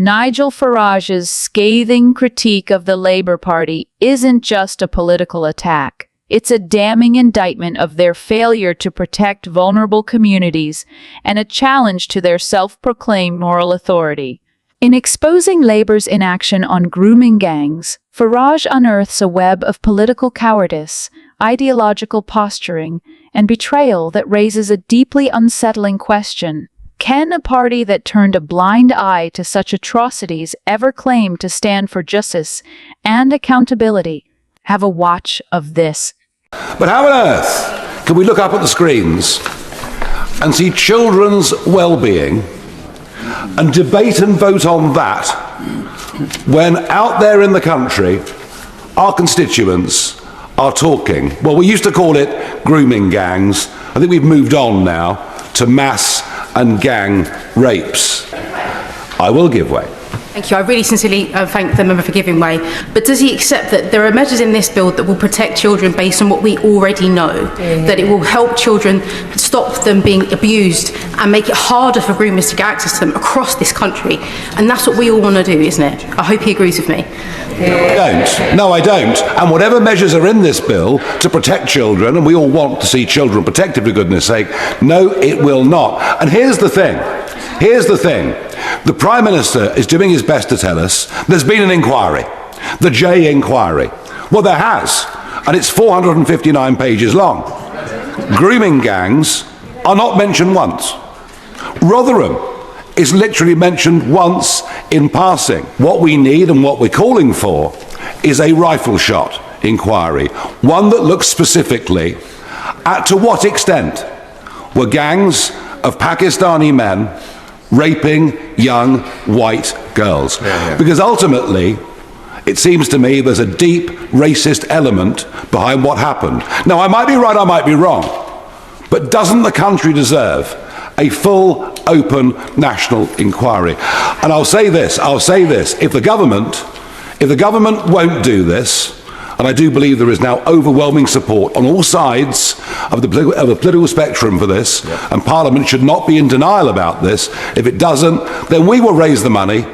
Nigel Farage's scathing critique of the Labour Party isn't just a political attack. It's a damning indictment of their failure to protect vulnerable communities and a challenge to their self-proclaimed moral authority. In exposing Labour's inaction on grooming gangs, Farage unearths a web of political cowardice, ideological posturing, and betrayal that raises a deeply unsettling question. Can a party that turned a blind eye to such atrocities ever claim to stand for justice and accountability? Have a watch of this. But how on earth can we look up at the screens and see children's well-being and debate and vote on that when out there in the country our constituents are talking, well, we used to call it grooming gangs. I think we've moved on now to mass and gang rapes. I will give way. Thank you. I really sincerely thank the member for giving way. But does he accept that there are measures in this bill that will protect children based on what we already know? That it will help children, stop them being abused and make it harder for groomers to get access to them across this country? And that's what we all want to do, isn't it? I hope he agrees with me. No, I don't. And whatever measures are in this bill to protect children, and we all want to see children protected for goodness sake, no, it will not. And here's the thing. The Prime Minister is doing his best to tell us there's been an inquiry, the J inquiry. Well, there has, and it's 459 pages long. Grooming gangs are not mentioned once. Rotherham is literally mentioned once in passing. What we need and what we're calling for is a rifle shot inquiry, one that looks specifically at to what extent were gangs of Pakistani men raping young white girls. Because ultimately, it seems to me there's a deep racist element behind what happened. Now, I might be right, I might be wrong, but doesn't the country deserve a full, open national inquiry? And I'll say this, if the government won't do this, and I do believe there is now overwhelming support on all sides of the political spectrum for this, and Parliament should not be in denial about this. If it doesn't, then we will raise the money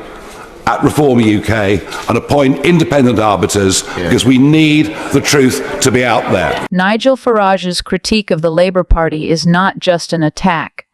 at Reform UK and appoint independent arbiters, because we need the truth to be out there. Nigel Farage's critique of the Labour Party is not just an attack.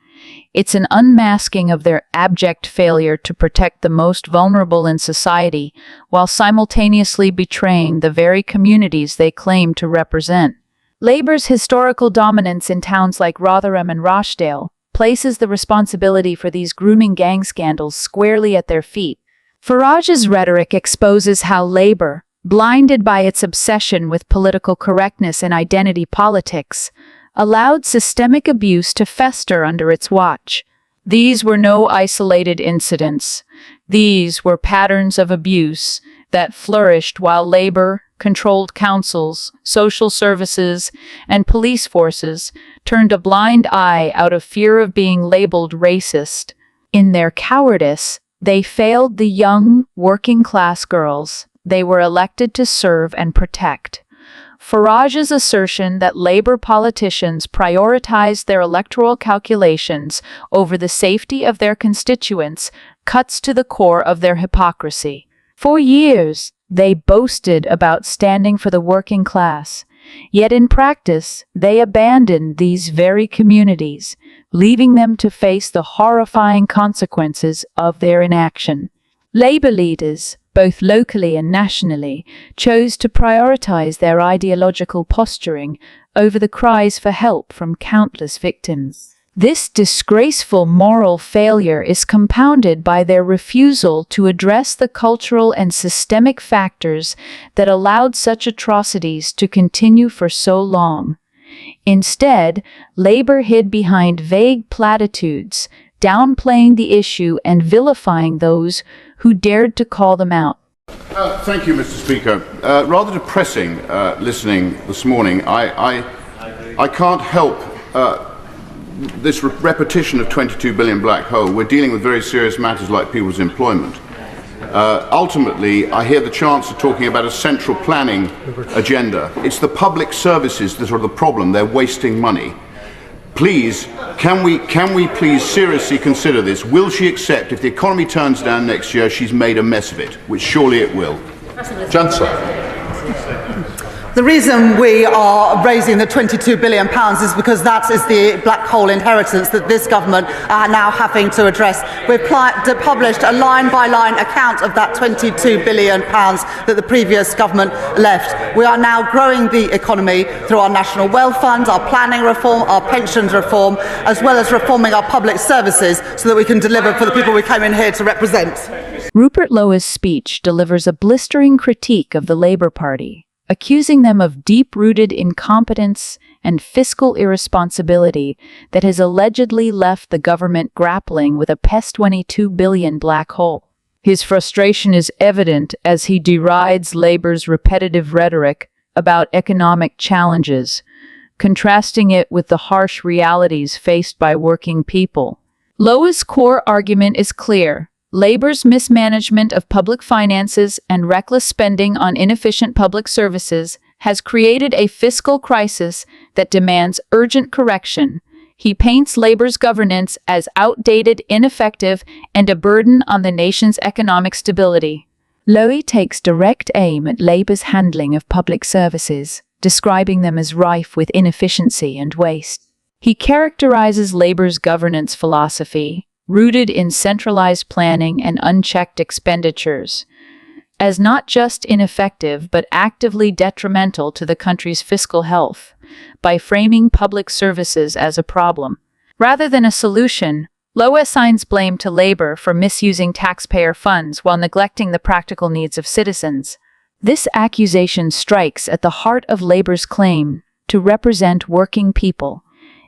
It's an unmasking of their abject failure to protect the most vulnerable in society, while simultaneously betraying the very communities they claim to represent. Labour's historical dominance in towns like Rotherham and Rochdale places the responsibility for these grooming gang scandals squarely at their feet. Farage's rhetoric exposes how Labour, blinded by its obsession with political correctness and identity politics, allowed systemic abuse to fester under its watch. These were no isolated incidents. These were patterns of abuse that flourished while Labour controlled councils, social services, and police forces turned a blind eye out of fear of being labeled racist. In their cowardice, they failed the young, working-class girls they were elected to serve and protect. Farage's assertion that Labour politicians prioritized their electoral calculations over the safety of their constituents cuts to the core of their hypocrisy. For years, they boasted about standing for the working class, yet in practice, they abandoned these very communities, leaving them to face the horrifying consequences of their inaction. Labour leaders, both locally and nationally, chose to prioritize their ideological posturing over the cries for help from countless victims. This disgraceful moral failure is compounded by their refusal to address the cultural and systemic factors that allowed such atrocities to continue for so long. Instead, Labour hid behind vague platitudes, downplaying the issue and vilifying those who dared to call them out. Thank you, Mr. Speaker. Rather depressing listening this morning. I can't help this repetition of 22 billion black hole. We're dealing with very serious matters like people's employment. Ultimately, I hear the Chancellor talking about a central planning agenda. It's the public services that are the problem. They're wasting money. Please, can we please seriously consider this? Will she accept if the economy turns down next year, she's made a mess of it, which surely it will? Chancellor. The reason we are raising the £22 billion is because that is the black hole inheritance that this government are now having to address. We've published a line-by-line account of that £22 billion that the previous government left. We are now growing the economy through our National Wealth Fund, our planning reform, our pensions reform, as well as reforming our public services so that we can deliver for the people we came in here to represent. Rupert Lowe's speech delivers a blistering critique of the Labour Party, accusing them of deep-rooted incompetence and fiscal irresponsibility that has allegedly left the government grappling with a £22 billion black hole. His frustration is evident as he derides Labour's repetitive rhetoric about economic challenges, contrasting it with the harsh realities faced by working people. Lowe's core argument is clear. Labour's mismanagement of public finances and reckless spending on inefficient public services has created a fiscal crisis that demands urgent correction. He paints Labour's governance as outdated, ineffective, and a burden on the nation's economic stability. Lowe takes direct aim at Labour's handling of public services, describing them as rife with inefficiency and waste. He characterizes Labour's governance philosophy, rooted in centralized planning and unchecked expenditures, as not just ineffective but actively detrimental to the country's fiscal health, by framing public services as a problem. Rather than a solution, Lowe assigns blame to Labour for misusing taxpayer funds while neglecting the practical needs of citizens. This accusation strikes at the heart of Labour's claim to represent working people,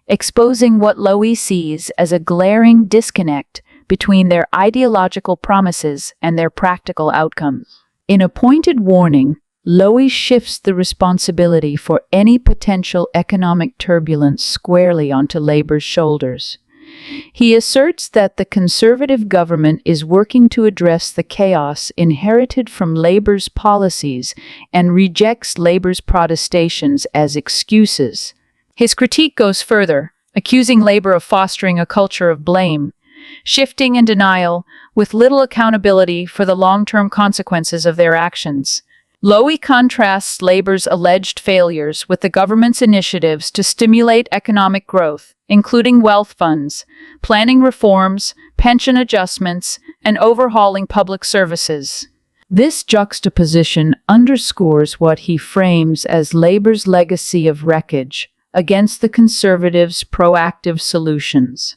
exposing what Lowe sees as a glaring disconnect between their ideological promises and their practical outcomes. In a pointed warning, Lowe shifts the responsibility for any potential economic turbulence squarely onto Labour's shoulders. He asserts that the Conservative government is working to address the chaos inherited from Labour's policies and rejects Labour's protestations as excuses. His critique goes further, accusing Labour of fostering a culture of blame, shifting and denial, with little accountability for the long-term consequences of their actions. Lowe contrasts Labour's alleged failures with the government's initiatives to stimulate economic growth, including wealth funds, planning reforms, pension adjustments, and overhauling public services. This juxtaposition underscores what he frames as Labour's legacy of wreckage against the Conservatives' proactive solutions.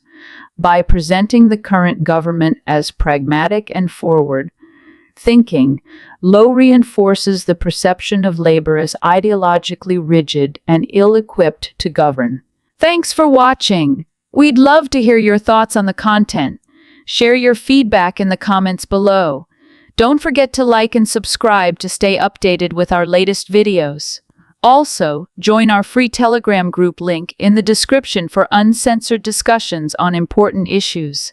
By presenting the current government as pragmatic and forward-thinking, Lowe reinforces the perception of Labour as ideologically rigid and ill-equipped to govern. Thanks for watching. We'd love to hear your thoughts on the content. Share your feedback in the comments below. Don't forget to like and subscribe to stay updated with our latest videos. Also, join our free Telegram group link in the description for uncensored discussions on important issues.